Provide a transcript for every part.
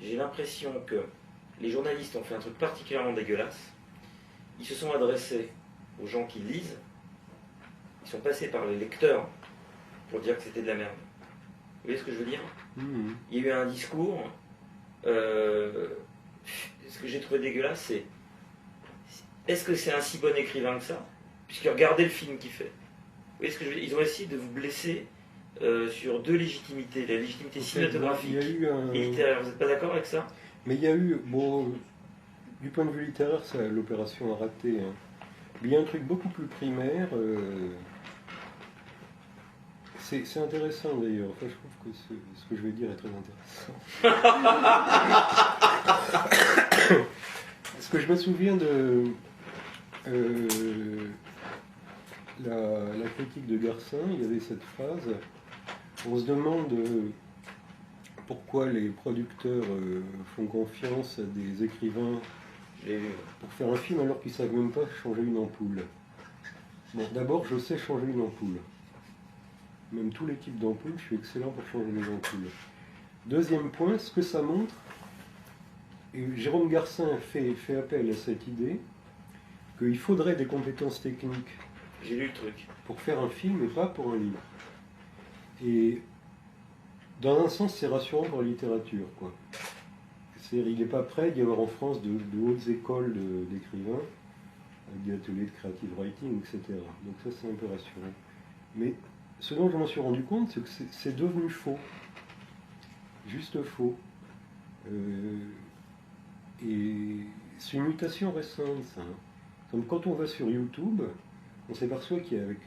j'ai l'impression que les journalistes ont fait un truc particulièrement dégueulasse. Ils se sont adressés aux gens qui lisent. Ils sont passés par les lecteurs pour dire que c'était de la merde. Vous voyez ce que je veux dire? Il y a eu un discours. Ce que j'ai trouvé dégueulasse, c'est est-ce que c'est un si bon écrivain que ça? Puisque regardez le film qu'il fait. Vous voyez ce que je veux dire? Ils ont essayé de vous blesser sur deux légitimités, la légitimité cinématographique et littéraire. Vous n'êtes pas d'accord avec ça? Mais il y a eu, bon, du point de vue littéraire, l'opération a raté. Hein. Mais il y a un truc beaucoup plus primaire. C'est intéressant d'ailleurs. Enfin, je trouve que ce que je vais dire est très intéressant. Parce que je me souviens de la critique de Garcin, il y avait cette phrase. On se demande pourquoi les producteurs font confiance à des écrivains pour faire un film alors qu'ils ne savent même pas changer une ampoule. Bon, d'abord, je sais changer une ampoule. Même tous les types d'ampoules, je suis excellent pour changer les ampoules. Deuxième point, ce que ça montre, et Jérôme Garcin fait appel à cette idée, qu'il faudrait des compétences techniques. J'ai lu le truc. Pour faire un film et pas pour un livre. Et dans un sens, c'est rassurant pour la littérature, quoi. Il n'est pas prêt d'y avoir en France de hautes écoles d'écrivains, avec des ateliers de creative writing, etc. Donc ça, c'est un peu rassurant. Mais ce dont je m'en suis rendu compte, c'est que c'est devenu faux. Juste faux. Et c'est une mutation récente, ça. Comme quand on va sur YouTube, on s'aperçoit qu'il y a avec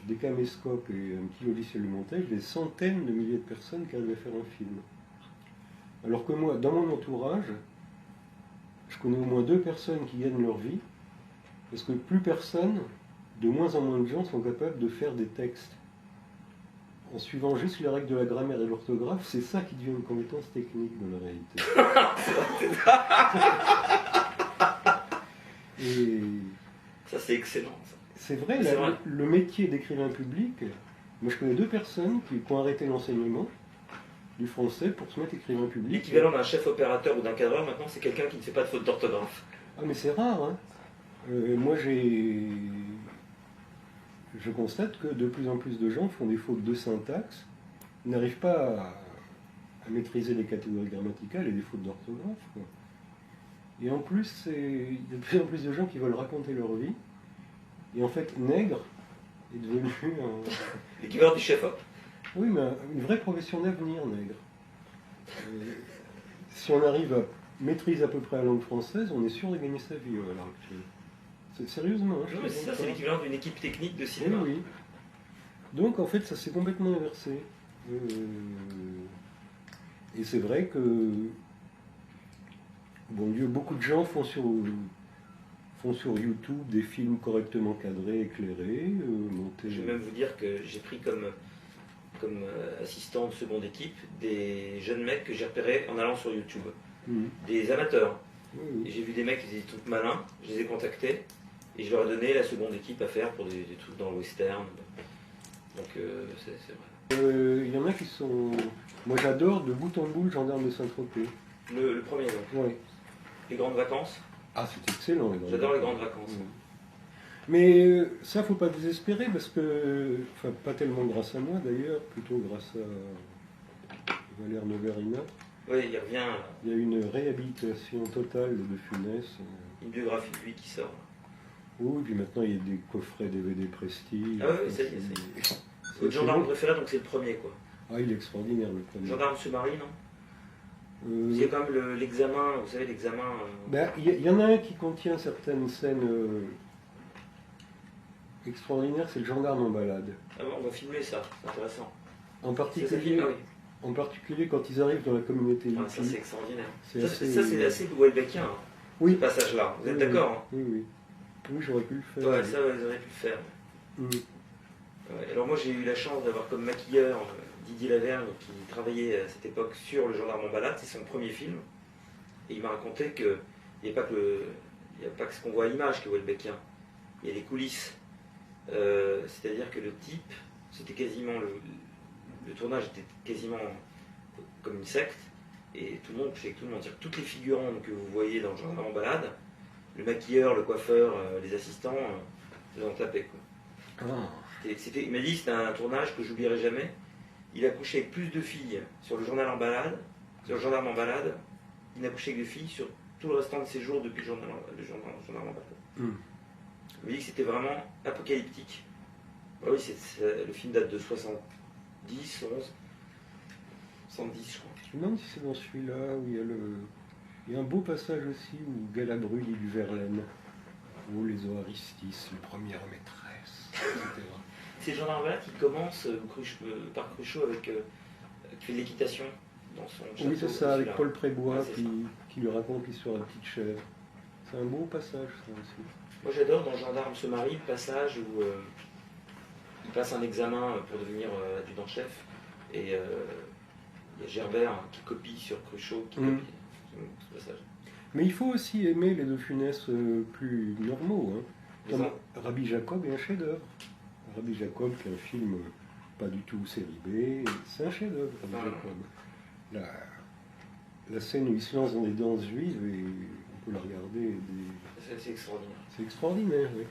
des caméscopes et un petit logiciel de montage, des centaines de milliers de personnes qui arrivent à faire un film. Alors que moi, dans mon entourage, je connais au moins 2 personnes qui gagnent leur vie, parce que plus personne, de moins en moins de gens sont capables de faire des textes. En suivant juste les règles de la grammaire et de l'orthographe, c'est ça qui devient une compétence technique dans la réalité. Et ça, c'est excellent. Ça. C'est vrai, le métier d'écrivain public, moi je connais 2 personnes qui ont arrêté l'enseignement du français pour se mettre écrivain public. L'équivalent d'un chef opérateur ou d'un cadreur, maintenant, c'est quelqu'un qui ne fait pas de faute d'orthographe. Ah, mais c'est rare, hein. Moi, je constate que de plus en plus de gens font des fautes de syntaxe, n'arrivent pas à maîtriser les catégories grammaticales et des fautes d'orthographe, quoi. Et en plus, il y a de plus en plus de gens qui veulent raconter leur vie. Et en fait, nègre est devenu un... L'équivalent du chef-op. Oui, mais une vraie profession d'avenir, nègre. Si on arrive à maîtriser à peu près la langue française, on est sûr de gagner sa vie à l'heure actuelle. Sérieusement. Hein, non, mais c'est ça, c'est l'équivalent d'une équipe technique de cinéma. Oui, oui. Donc, en fait, ça s'est complètement inversé. Et c'est vrai que, bon Dieu, beaucoup de gens font sur YouTube des films correctement cadrés, éclairés, montés... Je vais même vous dire que j'ai pris comme assistant de seconde équipe des jeunes mecs que j'ai repérés en allant sur YouTube. Des amateurs. Oui. Et j'ai vu des mecs qui faisaient des trucs malins, je les ai contactés et je leur ai donné la seconde équipe à faire pour des trucs dans le western. Donc c'est vrai. Il y en a qui sont... Moi j'adore de bout en bout le gendarme de Saint-Tropez. Le premier, donc. Oui. Les grandes vacances. Ah, c'est excellent. J'adore les grandes vacances. Oui. Mais ça, faut pas désespérer parce que, enfin, pas tellement grâce à moi d'ailleurs, plutôt grâce à Valère Noverina. Oui, il revient. Il y a une réhabilitation totale de Funès. Une biographie de lui qui sort. Oui, puis maintenant il y a des coffrets DVD Prestige. Ah oui, ça y est, c'est votre gendarme préféré, donc c'est le premier, quoi. Ah, il est extraordinaire le premier. Gendarme sous-marin, non? Il y a quand même l'examen, vous savez, l'examen... Il y en a un qui contient certaines scènes extraordinaires, c'est le gendarme en balade. Ah bon, on va filmer ça, c'est intéressant. En particulier, en particulier quand ils arrivent dans la communauté hippie. Ça c'est extraordinaire. Ça assez... c'est assez Houellebecquien, hein, oui. ce passage-là. Vous êtes d'accord, hein? Oui. Oui, j'aurais pu le faire. Ouais, ça, vous auriez pu le faire. Ouais, alors moi j'ai eu la chance d'avoir comme maquilleur Didier Lavergne qui travaillait à cette époque sur Le Gendarme en balade, c'est son premier film. Et il m'a raconté qu'il n'y a pas que ce qu'on voit à l'image qui est Houellebecquien. Il y a des coulisses. C'est-à-dire que le type, c'était quasiment le tournage était quasiment comme une secte. Et tout le monde, chez tout le monde, c'est-à-dire toutes les figurantes que vous voyez dans le Gendarme en balade, le maquilleur, le coiffeur, les assistants, ils en tapaient, quoi. Ah. Il m'a dit c'était un tournage que j'oublierai jamais. Il a couché avec plus de filles sur le Gendarme en balade, il n'a couché avec de filles sur tout le restant de ses jours depuis le Gendarme en balade. Mm. Il m'a dit que c'était vraiment apocalyptique. Bah oui, le film date de 70, 11, 70 je crois. Je me demande si c'est dans celui-là où il y a un beau passage aussi où Galabru lit du Verlaine. Oh, les Oaristis, les premières maîtresses, etc. C'est Jean Darval qui commence par Cruchot qui fait de l'équitation dans son château. Oui, c'est ça, avec Paul Prébois Ouais, qui lui raconte l'histoire de la petite chèvre. C'est un beau passage, ça aussi. Moi j'adore dans Gendarme se marie le passage où il passe un examen pour devenir adjudant-chef et il y a Gerbert qui copie sur Cruchot qui copie ce passage. Mais il faut aussi aimer les De Funès plus normaux. Hein. Comme Rabbi Jacob est un chef-d'œuvre. Rabbi Jacob, qui est un film pas du tout série B, c'est un chef-d'œuvre, Rabbi Jacob. La scène où il se lance dans des danses juives, et on peut la regarder. C'est extraordinaire. C'est extraordinaire, oui.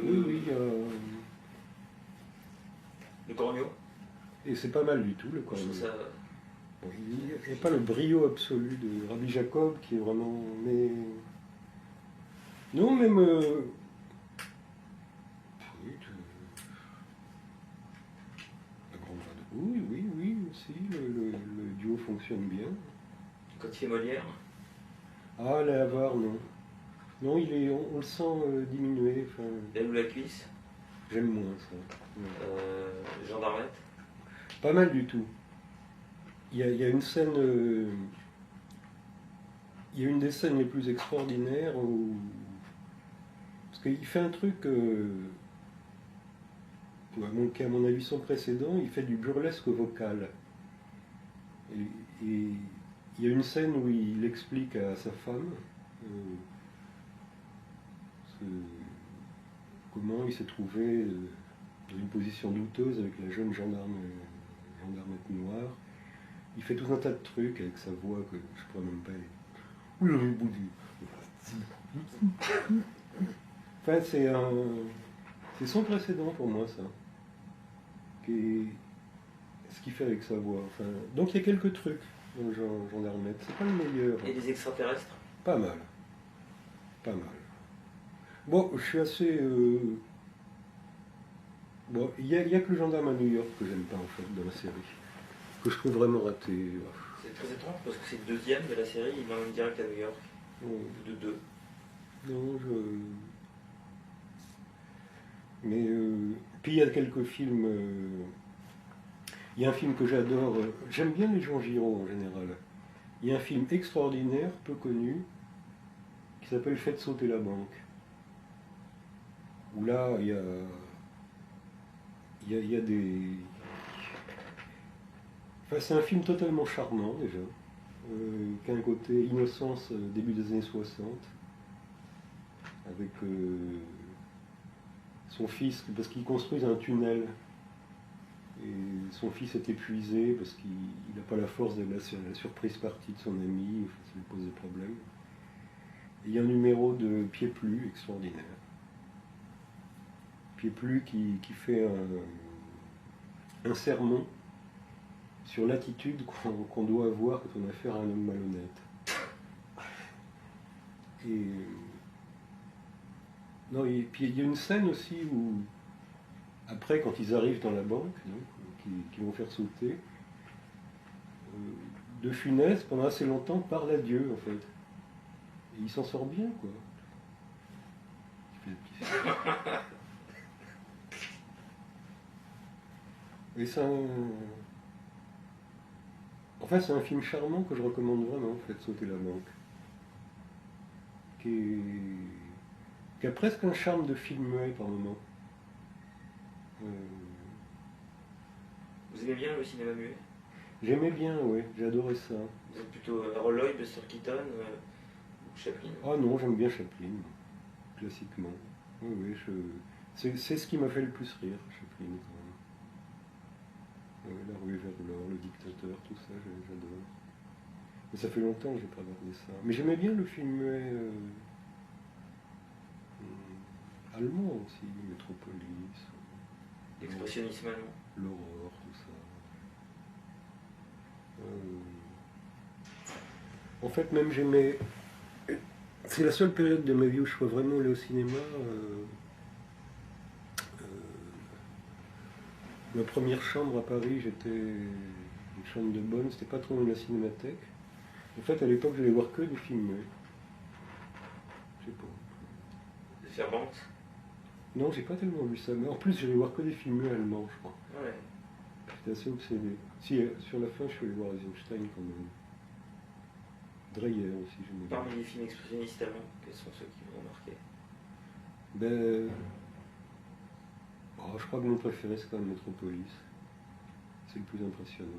Oui. Le Cornio. Et c'est pas mal du tout, le Cornio. Ça... Bon, il n'y a pas le brio absolu de Rabbi Jacob, qui est vraiment... Mais... Non, même... La Grande Vadrouille, oui, aussi, le duo fonctionne bien. Quand il fait Molière. Ah, la Havard, non. Non, on le sent diminué. Enfin, Elle ou la cuisse. J'aime moins ça. Gendarmette. Pas mal du tout. Il y a une scène... il y a une des scènes les plus extraordinaires où... Parce qu'il fait un truc... qui à mon avis sans précédent, il fait du burlesque vocal. Et il y a une scène où il explique à sa femme comment il s'est trouvé dans une position douteuse avec la jeune gendarmette noire. Il fait tout un tas de trucs avec sa voix que je pourrais même pas... Enfin, c'est sans précédent pour moi, ça. Ce qu'il fait avec sa voix. Enfin, donc il y a quelques trucs dans Gendarmette. C'est pas le meilleur. Et des extraterrestres. Pas mal. Bon, je suis assez... Bon, il y a que le gendarme à New York que j'aime pas, en fait, dans la série. Que je trouve vraiment raté. C'est très étrange, parce que c'est le deuxième de la série, il va même direct à New York. De deux. Non, Mais... Puis il y a quelques films... Il y a un film que j'adore. J'aime bien les Jean Giraud, en général. Il y a un film extraordinaire, peu connu, qui s'appelle Faites sauter la banque. Où là, il y a des... Enfin, c'est un film totalement charmant, déjà, qui a un côté innocence début des années 60, avec son fils, parce qu'ils construisent un tunnel, et son fils est épuisé parce qu'il n'a pas la force de la surprise partie de son ami, enfin, ça lui pose des problèmes. Et il y a un numéro de Pied-Plu extraordinaire. Pied-Plu qui fait un sermon sur l'attitude qu'on doit avoir quand on a affaire à un homme malhonnête. Et puis il y a une scène aussi où, après, quand ils arrivent dans la banque, qui vont faire sauter, De Funès, pendant assez longtemps, parle à Dieu, en fait. Et il s'en sort bien, quoi. Et enfin, c'est un film charmant que je recommande vraiment, en fait, Sauter la banque. Qui a presque un charme de film muet par moment. Vous aimez bien le cinéma muet? J'aimais bien, oui, j'adorais ça. Vous êtes plutôt Harold Lloyd, Buster Keaton ou Chaplin? Ah non, j'aime bien Chaplin, classiquement. Oui, c'est ce qui m'a fait le plus rire, Chaplin. La ruée vers l'or, Le Dictateur, tout ça, j'adore. Mais ça fait longtemps que j'ai pas regardé ça. Mais j'aimais bien le film muet allemand aussi, Métropolis, L'expressionnisme allemand. L'Aurore, tout ça. En fait, même j'aimais. C'est la seule période de ma vie où je sois vraiment allé au cinéma. Ma première chambre à Paris, j'étais une chambre de bonne, c'était pas trop loin de la cinémathèque. En fait, à l'époque, j'allais voir que des films muets. Je sais pas. De Fairbanks. Non, j'ai pas tellement vu ça. Mais en plus, j'allais voir que des films muets allemands, je crois. Ouais. J'étais assez obsédé. Si, sur la fin, je suis allé voir Eisenstein quand même. Dreyer aussi, j'aimais bien. Parmi les films expressionnistes allemands, quels sont ceux qui vous ont marqué? Ben, je crois que mon préféré, c'est quand même Metropolis. C'est le plus impressionnant.